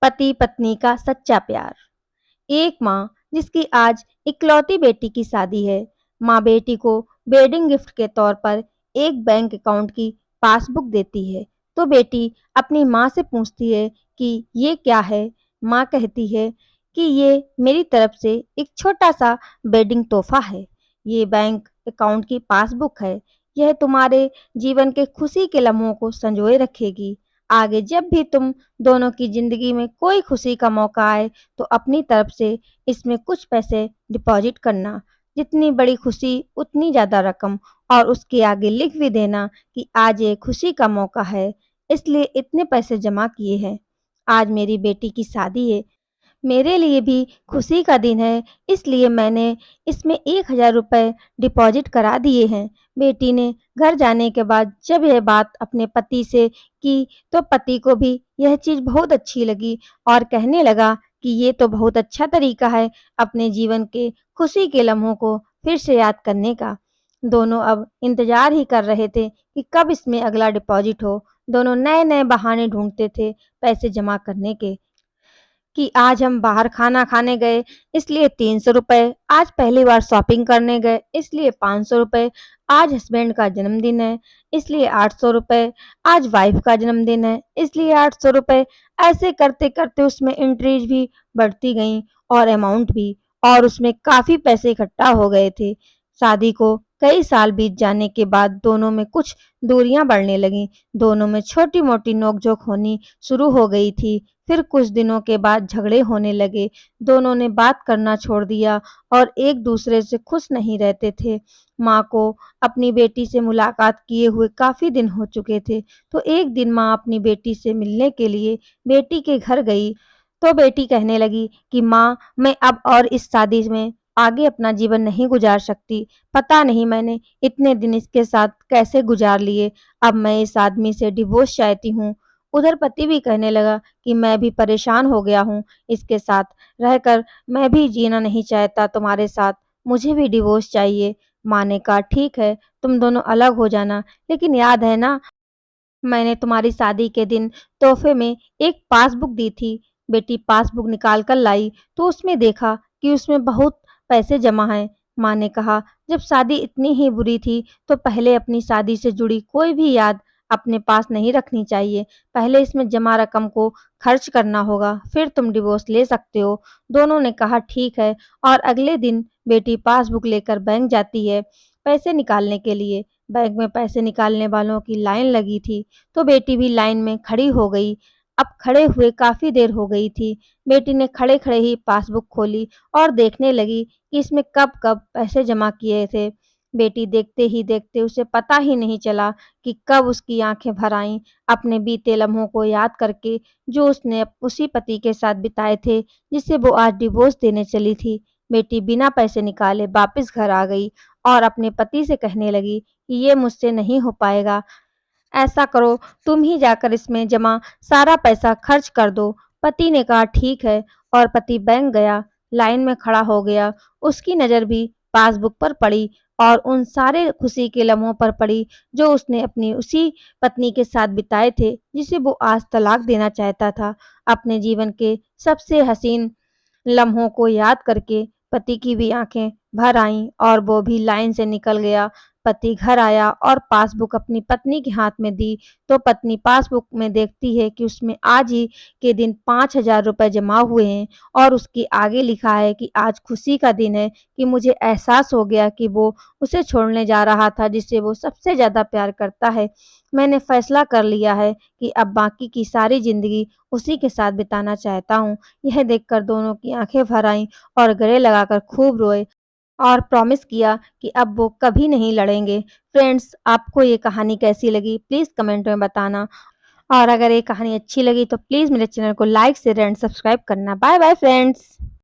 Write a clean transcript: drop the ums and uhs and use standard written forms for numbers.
पति पत्नी का सच्चा प्यार। एक माँ जिसकी आज इकलौती बेटी की शादी है। माँ बेटी को वेडिंग गिफ्ट के तौर पर एक बैंक अकाउंट की पासबुक देती है। तो बेटी अपनी माँ से पूछती है कि ये क्या है। माँ कहती है कि ये मेरी तरफ से एक छोटा सा वेडिंग तोहफा है। ये बैंक अकाउंट की पासबुक है। यह तुम्हारे जीवन के खुशी के लम्हों को संजोए रखेगी। आगे जब भी तुम दोनों की जिंदगी में कोई खुशी का मौका आए तो अपनी तरफ से इसमें कुछ पैसे डिपॉजिट करना। जितनी बड़ी खुशी उतनी ज़्यादा रकम, और उसके आगे लिख भी देना कि आज ये खुशी का मौका है, इसलिए इतने पैसे जमा किए हैं। आज मेरी बेटी की शादी है, मेरे लिए भी खुशी का दिन है, इसलिए मैंने इसमें 1000 रुपये डिपॉजिट करा दिए हैं। बेटी ने घर जाने के बाद जब यह बात अपने पति से की तो पति को भी यह चीज़ बहुत अच्छी लगी और कहने लगा कि ये तो बहुत अच्छा तरीका है अपने जीवन के खुशी के लम्हों को फिर से याद करने का। दोनों अब इंतज़ार ही कर रहे थे कि कब इसमें अगला डिपॉजिट हो। दोनों नए-नए बहाने ढूँढते थे पैसे जमा करने के। कि आज हम बाहर खाना खाने गए इसलिए 300 रुपए, आज पहली बार शॉपिंग करने गए इसलिए 500 रुपए, आज हस्बैंड का जन्मदिन है इसलिए 800 रुपए, आज वाइफ का जन्मदिन है इसलिए 800 रुपए। ऐसे करते-करते उसमें एंट्रीज भी बढ़ती गईं और अमाउंट भी, और उसमें काफ़ी पैसे इकट्ठा हो गए थे। शादी को कई साल बीत जाने के बाद दोनों में कुछ दूरियां बढ़ने लगीं। दोनों में छोटी-मोटी नोक-झोंक होनी शुरू हो गई थी। फिर कुछ दिनों के बाद झगड़े होने लगे। दोनों ने बात करना छोड़ दिया और एक दूसरे से खुश नहीं रहते थे। माँ को अपनी बेटी से मुलाकात किए हुए काफ़ी दिन हो चुके थे, तो एक दिन माँ अपनी बेटी से मिलने के लिए बेटी के घर गई। तो बेटी कहने लगी कि माँ, मैं अब और इस शादी में आगे अपना जीवन नहीं गुजार सकती। पता नहीं मैंने इतने दिन इसके साथ कैसे गुजार लिए। अब मैं इस आदमी से डिवोर्स चाहती हूँ। उधर पति भी कहने लगा कि मैं भी परेशान हो गया हूँ इसके साथ रहकर, मैं भी जीना नहीं चाहता तुम्हारे साथ, मुझे भी डिवोर्स चाहिए। माँ ने कहा ठीक है, तुम दोनों अलग हो जाना, लेकिन याद है ना मैंने तुम्हारी शादी के दिन तोहफे में एक पासबुक दी थी। बेटी पासबुक निकाल कर लाई तो उसमें देखा कि उसमें बहुत पैसे जमा हैं। माँ ने कहा जब शादी इतनी ही बुरी थी तो पहले अपनी शादी से जुड़ी कोई भी याद अपने पास नहीं रखनी चाहिए। पहले इसमें जमा रकम को खर्च करना होगा, फिर तुम डिवोर्स ले सकते हो। दोनों ने कहा ठीक है, और अगले दिन बेटी पासबुक लेकर बैंक जाती है पैसे निकालने के लिए। बैंक में पैसे निकालने वालों की लाइन लगी थी, तो बेटी भी लाइन में खड़ी हो गई। अब खड़े हुए काफ़ी देर हो गई थी। बेटी ने खड़े-खड़े ही पासबुक खोली और देखने लगी कि इसमें कब-कब पैसे जमा किए थे। बेटी देखते ही देखते उसे पता ही नहीं चला कि कब उसकी आँखें भर आईं, अपने बीते लम्हों को याद करके जो उसने उसी पति के साथ बिताए थे, जिसे वो आज डिवोर्स देने चली थी। बेटी बिना पैसे निकाले वापस घर आ गई और अपने पति से कहने लगी कि ये मुझसे नहीं हो पाएगा। ऐसा करो, तुम ही जाकर इसमें जमा सारा पैसा खर्च कर दो। पति ने कहा ठीक है, और पति बैंक गया, लाइन में खड़ा हो गया। उसकी नज़र भी पासबुक पर पड़ी और उन सारे खुशी के लम्हों पर पड़ी जो उसने अपनी उसी पत्नी के साथ बिताए थे, जिसे वो आज तलाक देना चाहता था। अपने जीवन के सबसे हसीन लम्हों को याद करके पति की भी आंखें भर आईं और वो भी लाइन से निकल गया। पति घर आया और पासबुक अपनी पत्नी के हाथ में दी, तो पत्नी पासबुक में देखती है कि उसमें आज ही के दिन 5000 रुपए जमा हुए हैं, और उसके आगे लिखा है कि आज खुशी का दिन है कि मुझे एहसास हो गया कि वो उसे छोड़ने जा रहा था जिससे वो सबसे ज़्यादा प्यार करता है। मैंने फैसला कर लिया है कि अब बाकी की सारी ज़िंदगी उसी के साथ बिताना चाहता हूँ। यह देखकर दोनों की आंखें भर आईं और गले लगाकर खूब रोए और प्रॉमिस किया कि अब वो कभी नहीं लड़ेंगे। फ्रेंड्स, आपको ये कहानी कैसी लगी प्लीज़ कमेंट में बताना, और अगर ये कहानी अच्छी लगी तो प्लीज़ मेरे चैनल को लाइक शेयर एंड सब्सक्राइब करना। Bye bye friends.